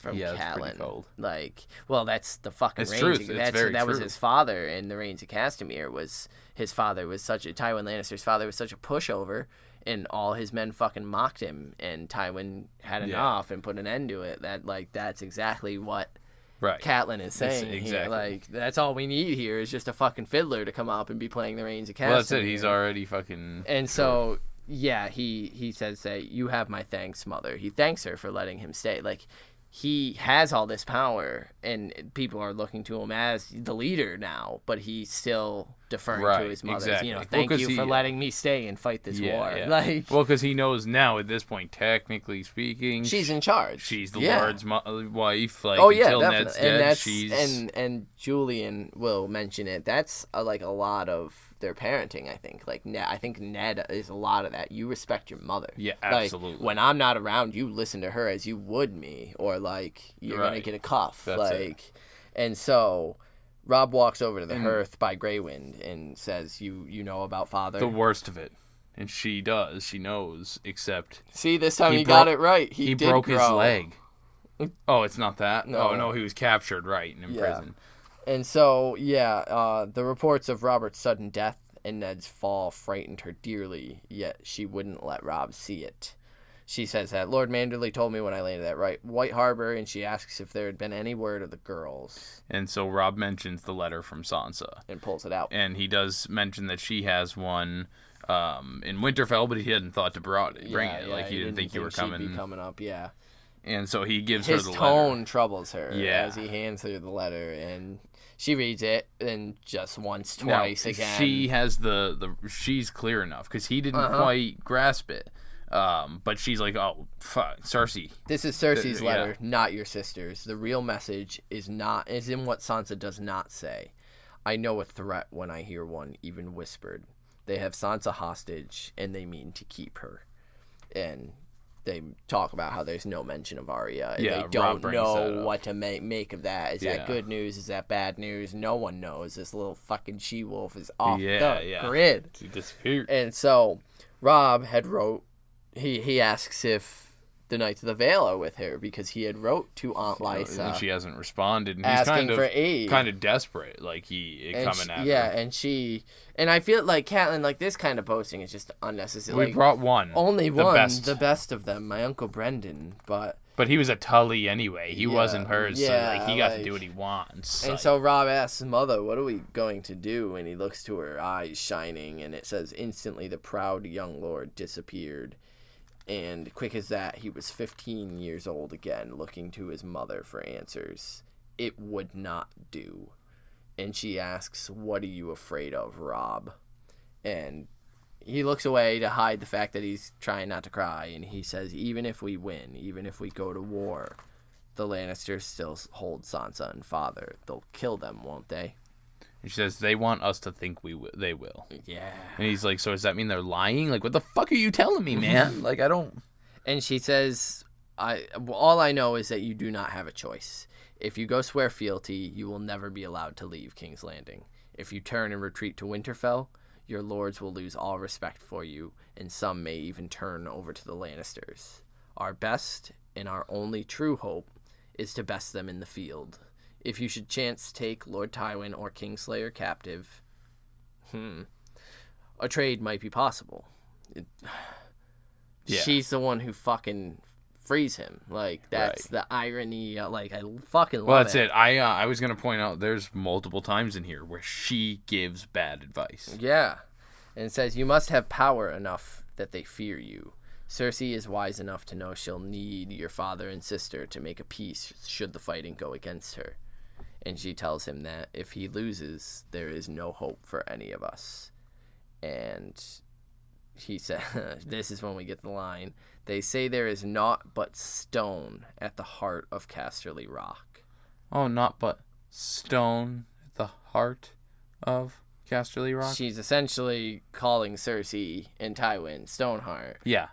Speaker 2: from Catelyn.
Speaker 1: Cold.
Speaker 2: Like, well, that's the fucking
Speaker 1: it's
Speaker 2: Reigns.
Speaker 1: True. That
Speaker 2: true.
Speaker 1: was
Speaker 2: his father in the Reigns of Castamere. Tywin Lannister's father was such a pushover, and all his men fucking mocked him, and Tywin had enough and put an end to it. That's exactly what Catelyn is saying.
Speaker 1: Exactly.
Speaker 2: Like, that's all we need here is just a fucking fiddler to come up and be playing the Reigns of Castamere.
Speaker 1: Well, that's it. He's already fucking.
Speaker 2: And so, yeah, he says that you have my thanks, mother. He thanks her for letting him stay. Like, he has all this power, and people are looking to him as the leader now, but he's still deferring to his mother.
Speaker 1: Exactly.
Speaker 2: Thank you for letting me stay and fight this war.
Speaker 1: Yeah.
Speaker 2: Like,
Speaker 1: well, because he knows now at this point, technically speaking,
Speaker 2: she's in charge.
Speaker 1: She's the Lord's wife. Like,
Speaker 2: oh yeah,
Speaker 1: until
Speaker 2: definitely.
Speaker 1: Ned's
Speaker 2: And
Speaker 1: dead, she's
Speaker 2: and Julian will mention it. That's like a lot of their parenting, I think. Like, I think Ned is a lot of that. You respect your mother.
Speaker 1: Yeah, absolutely.
Speaker 2: Like, when I'm not around, you listen to her as you would me, or like you're gonna get a cuff.
Speaker 1: That's it.
Speaker 2: And so Robb walks over to the hearth by Greywind and says, "You know about father."
Speaker 1: The worst of it, and she does. She knows. Except,
Speaker 2: see, this time he got it right. He did
Speaker 1: broke
Speaker 2: grow.
Speaker 1: his leg. Oh, it's not that.
Speaker 2: No.
Speaker 1: Oh no, he was captured and in prison.
Speaker 2: And so, the reports of Robert's sudden death and Ned's fall frightened her dearly, yet she wouldn't let Robb see it. She says that Lord Manderley told me when I landed at White Harbor, and she asks if there had been any word of the girls.
Speaker 1: And so Robb mentions the letter from Sansa.
Speaker 2: And pulls it out.
Speaker 1: And he does mention that she has one in Winterfell, but he hadn't thought to bring it. Like, he didn't think you were coming.
Speaker 2: She'd be coming up, yeah.
Speaker 1: And so he gives her the letter.
Speaker 2: His tone troubles her as he hands her the letter, and she reads it, and just once, twice, again.
Speaker 1: She has she's clear enough, because he didn't quite grasp it. But she's like, oh, fuck, Cersei.
Speaker 2: This is Cersei's letter, not your sister's. The real message is in what Sansa does not say. I know a threat when I hear one, even whispered. They have Sansa hostage, and they mean to keep her. And they talk about how there's no mention of Arya, and they don't know what to make of that. Is that good news? Is that bad news? No one knows. This little fucking she-wolf is off the grid.
Speaker 1: She disappeared.
Speaker 2: And so Robb had wrote, he asks if the Knights of the Vale are with her, because he had wrote to Aunt Lysa.
Speaker 1: And she hasn't responded. And
Speaker 2: asking
Speaker 1: he's
Speaker 2: for aid.
Speaker 1: Kind of desperate, like coming at her.
Speaker 2: Yeah, and I feel like Catelyn, like, this kind of posting is just unnecessary.
Speaker 1: We brought one.
Speaker 2: Only one, the best of them, my Uncle Brendan, but
Speaker 1: he was a Tully anyway. He wasn't hers, so like, he got to do what he wants.
Speaker 2: And so Robb asks mother, what are we going to do? And he looks to her, eyes shining, and it says, instantly the proud young lord disappeared. And quick as that, he was 15 years old again, looking to his mother for answers. It would not do. And she asks, what are you afraid of, Robb? And he looks away to hide the fact that he's trying not to cry. And he says, even if we win, even if we go to war, the Lannisters still hold Sansa and father. They'll kill them, won't they?
Speaker 1: And she says, they want us to think they will.
Speaker 2: Yeah.
Speaker 1: And he's like, so does that mean they're lying? Like, what the fuck are you telling me, man? Like, I don't...
Speaker 2: And she says, all I know is that you do not have a choice. If you go swear fealty, you will never be allowed to leave King's Landing. If you turn and retreat to Winterfell, your lords will lose all respect for you, and some may even turn over to the Lannisters. Our best and our only true hope is to best them in the field. If you should chance take Lord Tywin or Kingslayer captive, a trade might be possible. She's the one who fucking frees him. Like, that's the irony. Like, I fucking love it.
Speaker 1: Well, that's it. I was going to point out there's multiple times in here where she gives bad advice.
Speaker 2: Yeah. And it says, you must have power enough that they fear you. Cersei is wise enough to know she'll need your father and sister to make a peace should the fighting go against her. And she tells him that if he loses, there is no hope for any of us. And he said, this is when we get the line, they say there is naught but stone at the heart of Casterly Rock.
Speaker 1: Oh, naught but stone at the heart of Casterly Rock?
Speaker 2: She's essentially calling Cersei and Tywin Stoneheart.
Speaker 1: Yeah.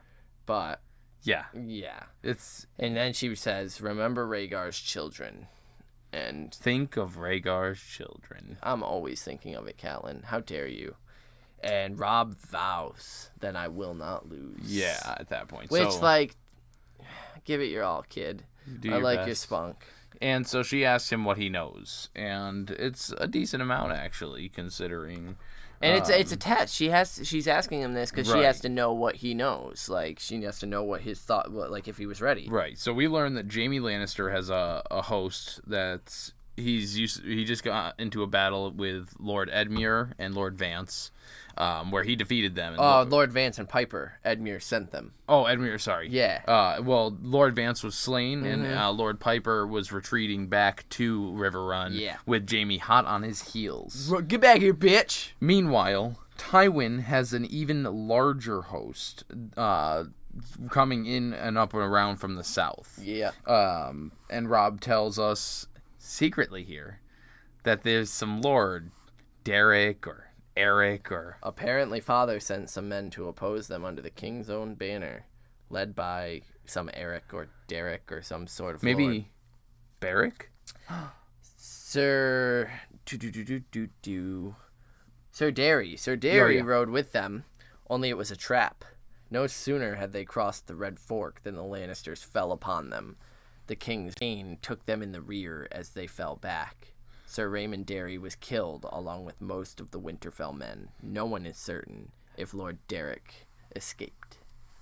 Speaker 2: But...
Speaker 1: Yeah.
Speaker 2: And then she says, remember Rhaegar's children. And
Speaker 1: think of Rhaegar's children.
Speaker 2: I'm always thinking of it, Catelyn. How dare you? And Robb vows, then I will not lose.
Speaker 1: Yeah, at that point.
Speaker 2: Which, like, give it your all, kid. I like your spunk.
Speaker 1: And so she asks him what he knows, and it's a decent amount, actually, considering...
Speaker 2: And it's a test. She's asking him this because she has to know what he knows. Like, she has to know what his thought, like, if he was ready.
Speaker 1: Right. So we learn that Jaime Lannister has a host that's... He just got into a battle with Lord Edmure and Lord Vance, where he defeated them.
Speaker 2: Lord Vance and Piper. Edmure sent them.
Speaker 1: Oh, Edmure, sorry.
Speaker 2: Yeah.
Speaker 1: Well, Lord Vance was slain, and Lord Piper was retreating back to Riverrun with Jaime hot on his heels.
Speaker 2: Get back here, bitch!
Speaker 1: Meanwhile, Tywin has an even larger host coming in and up and around from the south.
Speaker 2: Yeah.
Speaker 1: And Robb tells us... secretly here that there's some Lord Derek or Eric or...
Speaker 2: Apparently father sent some men to oppose them under the king's own banner, led by some Eric or Derek or some sort of
Speaker 1: maybe
Speaker 2: lord.
Speaker 1: Barrick?
Speaker 2: Sir Derry rode with them, only it was a trap. No sooner had they crossed the Red Fork than the Lannisters fell upon them. The king's Bane took them in the rear as they fell back. Sir Raymond Derry was killed along with most of the Winterfell men. No one is certain if Lord Derek escaped.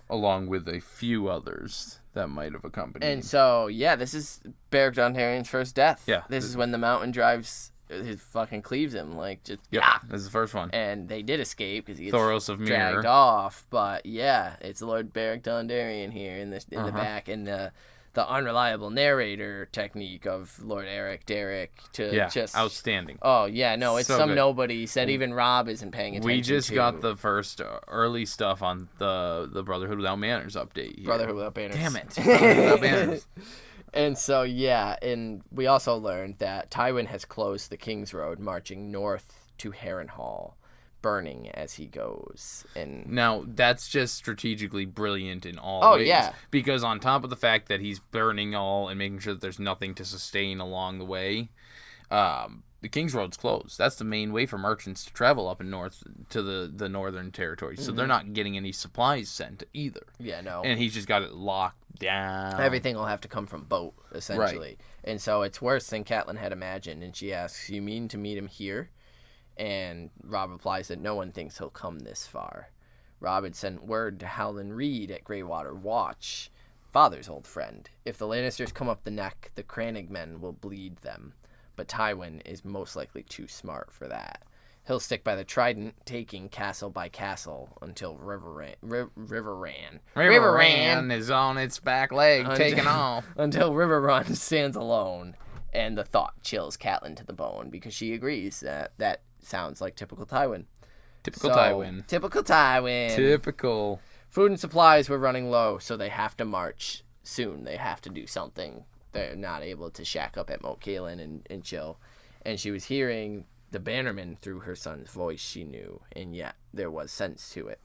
Speaker 1: Along with a few others that might have accompanied.
Speaker 2: And so, this is Beric Dondarrion's first death.
Speaker 1: Yeah.
Speaker 2: This is when the mountain drives, his fucking cleaves him, like, just,
Speaker 1: This is the first one.
Speaker 2: And they did escape because he gets
Speaker 1: Thoros of Myr
Speaker 2: dragged off. But, it's Lord Beric Dondarrion here in the back, and the unreliable narrator technique of Lord Eric Derek to just...
Speaker 1: outstanding.
Speaker 2: Oh, yeah, no, it's
Speaker 1: so
Speaker 2: some
Speaker 1: good.
Speaker 2: Nobody said even Robb isn't paying attention
Speaker 1: We just got the first early stuff on the Brotherhood Without Manners update here.
Speaker 2: Brotherhood Without Banners.
Speaker 1: Damn it. Brotherhood Without Manners.
Speaker 2: And so, and we also learned that Tywin has closed the King's Road, marching north to Harrenhal, burning as he goes. And
Speaker 1: now that's just strategically brilliant in all ways. Because on top of the fact that he's burning all and making sure that there's nothing to sustain along the way, the King's Road's closed. That's the main way for merchants to travel up and north to the northern territory. So they're not getting any supplies sent either.
Speaker 2: Yeah, no.
Speaker 1: And he's just got it locked down.
Speaker 2: Everything will have to come from boat, essentially. Right. And so it's worse than Catelyn had imagined. And she asks, "You mean to meet him here?" And Robb replies that no one thinks he'll come this far. Robb had sent word to Howland Reed at Greywater Watch, father's old friend. If the Lannisters come up the neck, the Crannig men will bleed them. But Tywin is most likely too smart for that. He'll stick by the Trident, taking castle by castle until Riverran
Speaker 1: is on its back leg, taking off.
Speaker 2: Until Riverrun stands alone. And the thought chills Catelyn to the bone because she agrees that sounds like typical Tywin.
Speaker 1: Typical Tywin.
Speaker 2: Typical. Food and supplies were running low, so they have to march soon. They have to do something. They're not able to shack up at Moat Cailin and chill. And she was hearing the bannerman through her son's voice, she knew, and yet there was sense to it.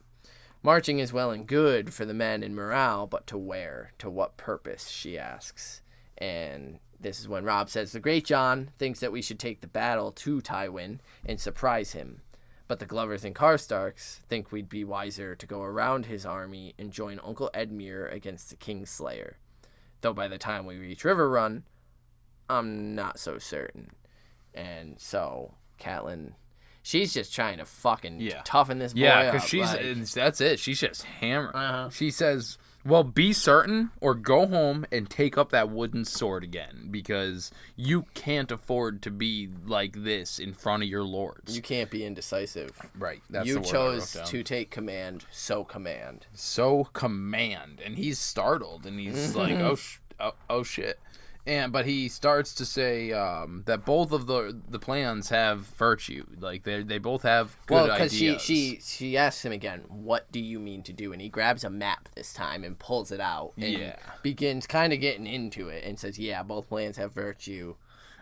Speaker 2: Marching is well and good for the men and morale, but to where? To what purpose, she asks. And this is when Robb says, "The Great John thinks that we should take the battle to Tywin and surprise him. But the Glovers and Karstarks think we'd be wiser to go around his army and join Uncle Edmure against the Kingslayer. Though by the time we reach Riverrun, I'm not so certain." And so Catelyn, she's just trying to fucking toughen this boy up.
Speaker 1: Yeah, because that's it. She's just hammering. She says, "Well, be certain or go home and take up that wooden sword again, because you can't afford to be like this in front of your lords."
Speaker 2: You can't be indecisive.
Speaker 1: Right. That's
Speaker 2: you
Speaker 1: the word
Speaker 2: chose to take command, so command.
Speaker 1: So command. And he's startled, and he's like, oh shit. But he starts to say that both of the plans have virtue. Like they both have good ideas.
Speaker 2: Well, because she asks him again, "What do you mean to do?" And he grabs a map this time and pulls it out and begins kind of getting into it and says, "Yeah, both plans have virtue."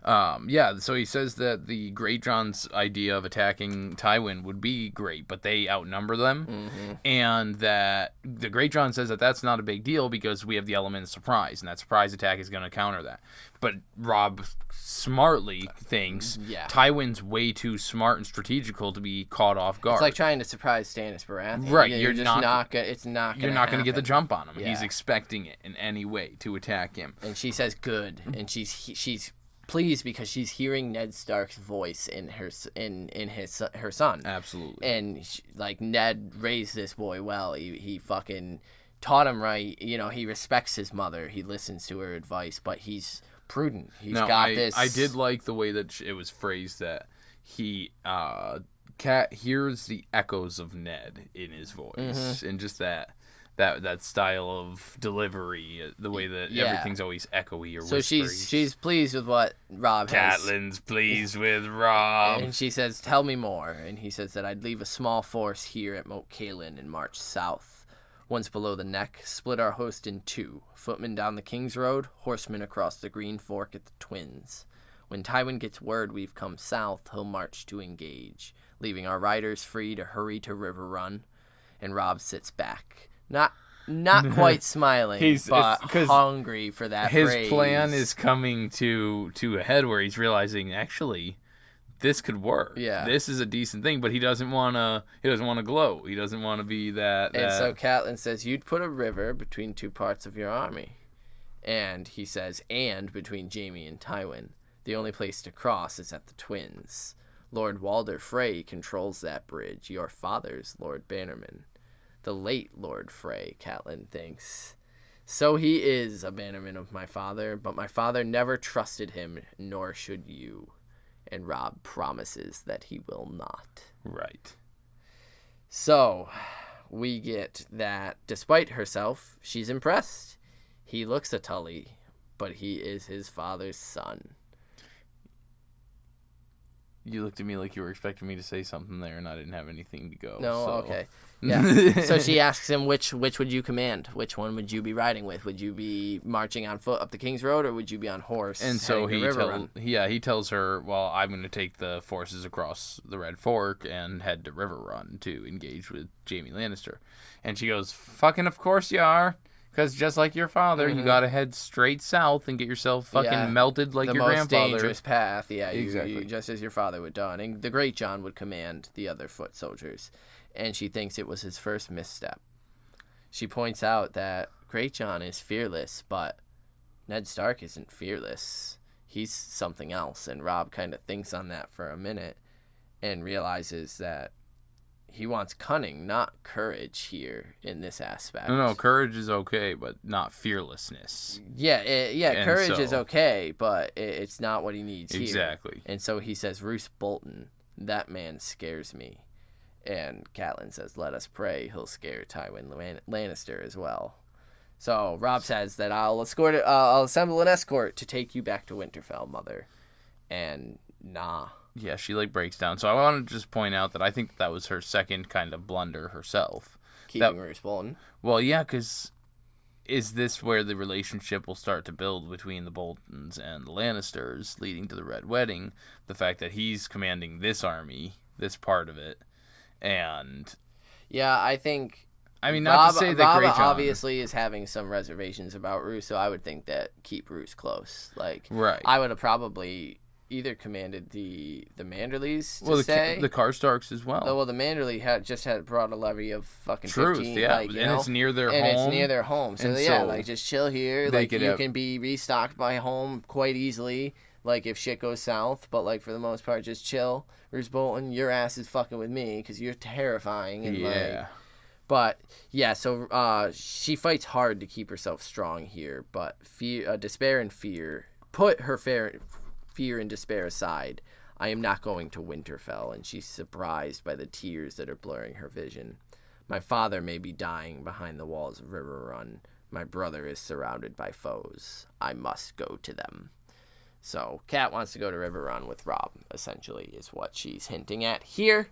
Speaker 1: So he says that the Greyjohn's idea of attacking Tywin would be great, but they outnumber them, and that the Greyjohn says that that's not a big deal because we have the element of surprise, and that surprise attack is going to counter that. But Robb smartly thinks Tywin's way too smart and strategical to be caught off guard.
Speaker 2: It's like trying to surprise Stannis Baratheon.
Speaker 1: Right,
Speaker 2: you're not gonna
Speaker 1: get the jump on him. Yeah. He's expecting it in any way to attack him.
Speaker 2: And she says good, and she's pleased because she's hearing Ned Stark's voice in her son.
Speaker 1: Absolutely.
Speaker 2: And Ned raised this boy well. He fucking taught him right. He respects his mother. He listens to her advice, but he's prudent.
Speaker 1: I did like the way that it was phrased that he Cat hears the echoes of Ned in his voice, and just that style of delivery, the way that everything's always echoey or whispery.
Speaker 2: So she's pleased with what Robb has.
Speaker 1: Catelyn's pleased with Robb.
Speaker 2: And she says, tell me more. And he says that I'd leave a small force here at Moat Cailin and march south. Once below the neck, split our host in two. Footmen down the King's Road, horsemen across the Green Fork at the Twins. When Tywin gets word we've come south, he'll march to engage, leaving our riders free to hurry to River Run. And Robb sits back. Not quite smiling, but hungry for that
Speaker 1: his
Speaker 2: praise.
Speaker 1: Plan is coming to a head where he's realizing, actually, this could work.
Speaker 2: Yeah.
Speaker 1: This is a decent thing, but he doesn't want to glow. He doesn't want to be that.
Speaker 2: And so Catelyn says, you'd put a river between two parts of your army. And he says, and between Jaime and Tywin. The only place to cross is at the Twins. Lord Walder Frey controls that bridge, your father's Lord Bannerman. The late Lord Frey, Catelyn thinks. So he is a bannerman of my father, but my father never trusted him, nor should you. And Robb promises that he will not.
Speaker 1: Right.
Speaker 2: So we get that despite herself, she's impressed. He looks a Tully, but he is his father's son.
Speaker 1: You looked at me like you were expecting me to say something there, and I didn't have anything to go.
Speaker 2: No,
Speaker 1: so.
Speaker 2: Okay. Yeah. So she asks him, which would you command? Which one would you be riding with? Would you be marching on foot up the King's Road, or would you be on horse?
Speaker 1: And so he tells her, well, I'm going to take the forces across the Red Fork and head to River Run to engage with Jaime Lannister. And she goes, fucking of course you are. Because just like your father, you got to head straight south and get yourself fucking melted like your grandfather.
Speaker 2: The most dangerous path,
Speaker 1: exactly.
Speaker 2: You, just as your father would done. And the Great John would command the other foot soldiers. And she thinks it was his first misstep. She points out that Great John is fearless, but Ned Stark isn't fearless. He's something else. And Robb kind of thinks on that for a minute and realizes that he wants cunning, not courage here in this aspect.
Speaker 1: No, courage is okay, but not fearlessness.
Speaker 2: Courage is okay, but it's not what he needs here.
Speaker 1: Exactly.
Speaker 2: And so he says, Roose Bolton, that man scares me. And Catelyn says, let us pray he'll scare Tywin Lannister as well. So Robb says that I'll assemble an escort to take you back to Winterfell, mother. And nah.
Speaker 1: Yeah, she breaks down. So I want to just point out that I think that was her second kind of blunder herself.
Speaker 2: Keeping Roose Bolton.
Speaker 1: Well, yeah, because is this where the relationship will start to build between the Boltons and the Lannisters, leading to the Red Wedding? The fact that he's commanding this army, this part of it, and...
Speaker 2: Yeah, I think...
Speaker 1: I mean, not to say that
Speaker 2: Robb
Speaker 1: Greyjohn
Speaker 2: obviously is having some reservations about Roose, so I would think that keep Roose close.
Speaker 1: Right.
Speaker 2: I would have probably... either commanded the Manderleys to stay.
Speaker 1: The Karstarks as well.
Speaker 2: Well, the Manderley had brought a levy of fucking 15.
Speaker 1: Yeah. And it's near their home.
Speaker 2: And it's near their home. So, just chill here. You can be restocked by home quite easily, if shit goes south. But, for the most part, just chill. Roose Bolton, your ass is fucking with me because you're terrifying. And, so she fights hard to keep herself strong here. But despair and fear put her fear and despair aside. I am not going to Winterfell, and she's surprised by the tears that are blurring her vision. My father may be dying behind the walls of River Run. My brother is surrounded by foes. I must go to them. So, Cat wants to go to River Run with Robb, essentially, is what she's hinting at here.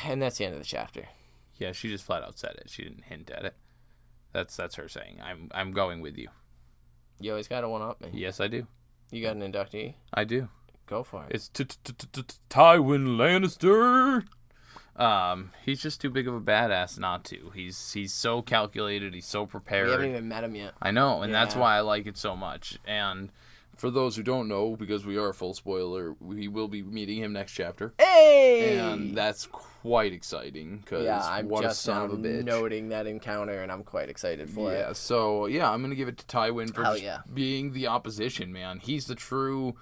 Speaker 2: And that's the end of the chapter.
Speaker 1: Yeah, she just flat out said it. She didn't hint at it. That's her saying, I'm going with you.
Speaker 2: You always gotta one-up me.
Speaker 1: Yes, I do.
Speaker 2: You got an inductee?
Speaker 1: I do.
Speaker 2: Go for it.
Speaker 1: It's Tywin Lannister. He's just too big of a badass not to. He's so calculated. He's so prepared.
Speaker 2: We haven't even met him yet.
Speaker 1: I know, and that's why I like it so much. And for those who don't know, because we are a full spoiler, we will be meeting him next chapter.
Speaker 2: Hey!
Speaker 1: And that's quite exciting, because
Speaker 2: I'm
Speaker 1: what
Speaker 2: just
Speaker 1: a son of a bitch.
Speaker 2: noting that encounter, and I'm quite excited for it.
Speaker 1: Yeah, so, I'm going to give it to Tywin for being the opposition, man. He's the true,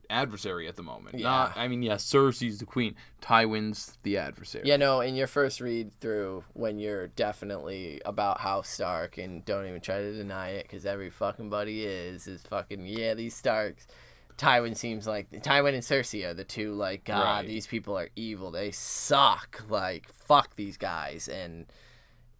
Speaker 1: adversary at the moment.
Speaker 2: Yeah.
Speaker 1: Cersei's the queen. Tywin's the adversary.
Speaker 2: Yeah, no, in your first read through, when you're definitely about House Stark, and don't even try to deny it, because every fucking buddy is fucking, these Starks. Tywin seems like, Tywin and Cersei are the two, like, God, right. These people are evil. They suck. Like, fuck these guys. And,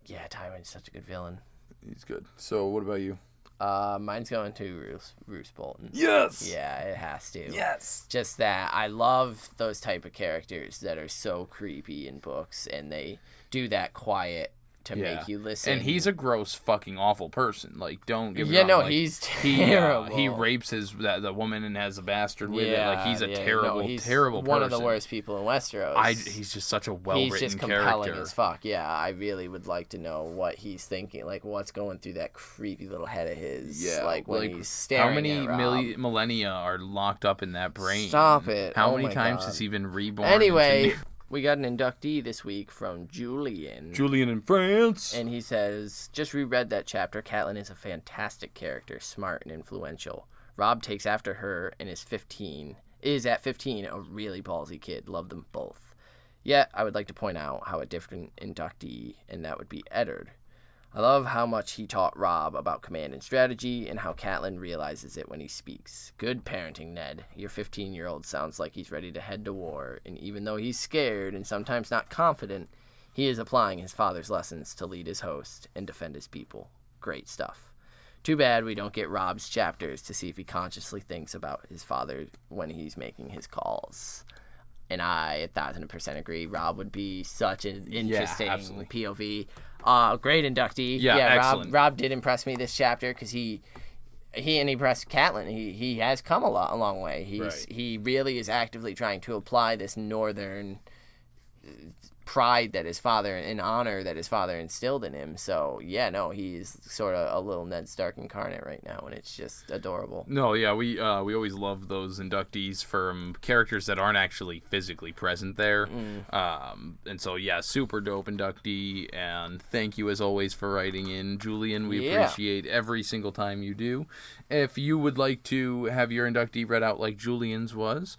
Speaker 2: Tywin's such a good villain.
Speaker 1: He's good. So, what about you?
Speaker 2: Mine's going to Roose Bolton.
Speaker 1: Yes!
Speaker 2: Yeah, it has to.
Speaker 1: Yes!
Speaker 2: Just that I love those type of characters that are so creepy in books, and they do that quiet to make you listen.
Speaker 1: And he's a gross fucking awful person. Like, don't get me wrong.
Speaker 2: He's terrible.
Speaker 1: He rapes the woman and has a bastard with it. Like, he's a terrible person.
Speaker 2: One of the worst people in Westeros.
Speaker 1: He's just such a well-written character.
Speaker 2: He's just compelling as fuck. Yeah, I really would like to know what he's thinking. Like, what's going through that creepy little head of his. Yeah. Like, when he's staring at Robb.
Speaker 1: How many millennia are locked up in that brain?
Speaker 2: Stop it.
Speaker 1: How many times has he been reborn?
Speaker 2: Anyway... We got an inductee this week from Julian.
Speaker 1: Julian in France.
Speaker 2: And he says, just reread that chapter. Catelyn is a fantastic character, smart and influential. Robb takes after her and is at 15 a really ballsy kid. Love them both. Yet, I would like to point out how a different inductee, and that would be Eddard. I love how much he taught Robb about command and strategy, and how Catelyn realizes it when he speaks. Good parenting, Ned. Your 15-year-old sounds like he's ready to head to war, and even though he's scared and sometimes not confident, he is applying his father's lessons to lead his host and defend his people. Great stuff. Too bad we don't get Robb's chapters to see if he consciously thinks about his father when he's making his calls. And I 1,000% agree. Robb would be such an interesting POV. Great inductee.
Speaker 1: Excellent.
Speaker 2: Robb did impress me this chapter because he impressed Catelyn. He has come a long way. He really is actively trying to apply this northern pride that his father and honor that his father instilled in him. So he's sort of a little Ned Stark incarnate right now, and it's just adorable.
Speaker 1: No, we always love those inductees from characters that aren't actually physically present there. And so super dope inductee, and thank you as always for writing in, Julian. We appreciate every single time you do. If you would like to have your inductee read out like Julian's was,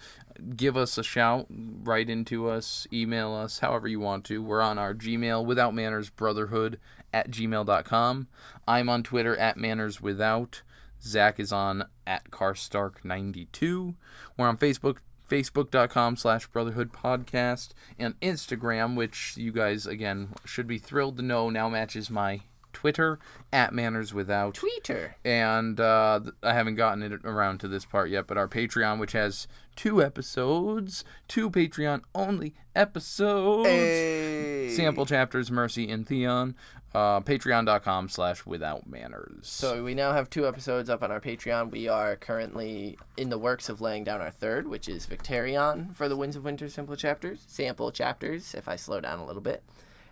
Speaker 1: give us a shout, write into us, email us, however you want to. We're on our Gmail, Without Manners Brotherhood @gmail.com. I'm on Twitter @MannersWithout. Zach is on @Carstark92. We're on Facebook, facebook.com/Brotherhood Podcast, and Instagram, which you guys, again, should be thrilled to know now matches my Twitter, @MannersWithout.
Speaker 2: Tweeter.
Speaker 1: And I haven't gotten it around to this part yet, but our Patreon, which has 2 episodes, 2 Patreon-only episodes.
Speaker 2: Hey.
Speaker 1: Sample chapters, Mercy and Theon. Patreon.com/Without Manners.
Speaker 2: So we now have 2 episodes up on our Patreon. We are currently in the works of laying down our 3rd, which is Victarion for the Winds of Winter sample chapters, if I slow down a little bit.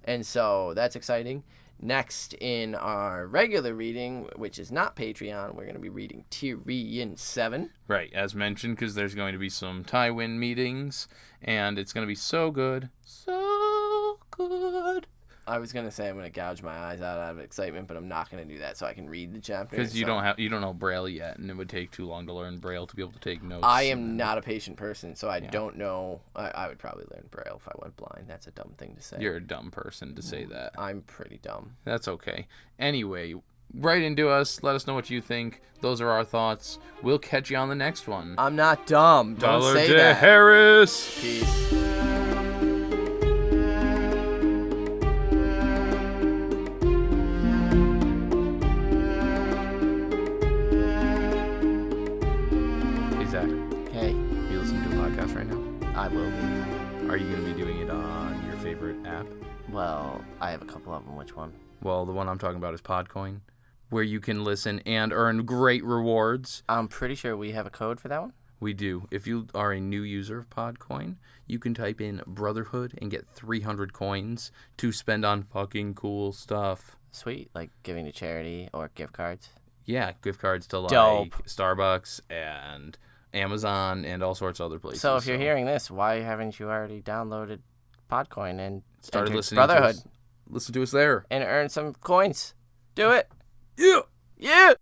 Speaker 2: And so that's exciting. Next, in our regular reading, which is not Patreon, we're going to be reading Tyrion 7.
Speaker 1: Right, as mentioned, because there's going to be some Tywin meetings, and it's going to be so good. So good.
Speaker 2: I was going to say I'm going to gouge my eyes out of excitement, but I'm not going to do that so I can read the chapter.
Speaker 1: Because you don't know Braille yet, and it would take too long to learn Braille to be able to take notes.
Speaker 2: I am not a patient person, so I don't know. I would probably learn Braille if I went blind. That's a dumb thing to say.
Speaker 1: You're a dumb person to say that.
Speaker 2: I'm pretty dumb.
Speaker 1: That's okay. Anyway, write into us. Let us know what you think. Those are our thoughts. We'll catch you on the next one.
Speaker 2: I'm not dumb. Don't say that.
Speaker 1: Harris.
Speaker 2: Peace. Right now, I will be.
Speaker 1: Are you going to be doing it on your favorite app?
Speaker 2: Well, I have a couple of them. Which one?
Speaker 1: Well, the one I'm talking about is Podcoin. where you can listen and earn great rewards.
Speaker 2: I'm pretty sure we have a code for that one.
Speaker 1: We do. If you are a new user of Podcoin, you can type in Brotherhood and get 300 coins to spend on fucking cool stuff.
Speaker 2: Sweet, like giving to charity or gift cards.
Speaker 1: Yeah, gift cards to like
Speaker 2: Dope.
Speaker 1: Starbucks and Amazon and all sorts of other places.
Speaker 2: So if you're hearing this, why haven't you already downloaded Podcoin and
Speaker 1: started listening
Speaker 2: Brotherhood?
Speaker 1: Listen to us there.
Speaker 2: And earn some coins. Do it.
Speaker 1: Yeah.
Speaker 2: Yeah.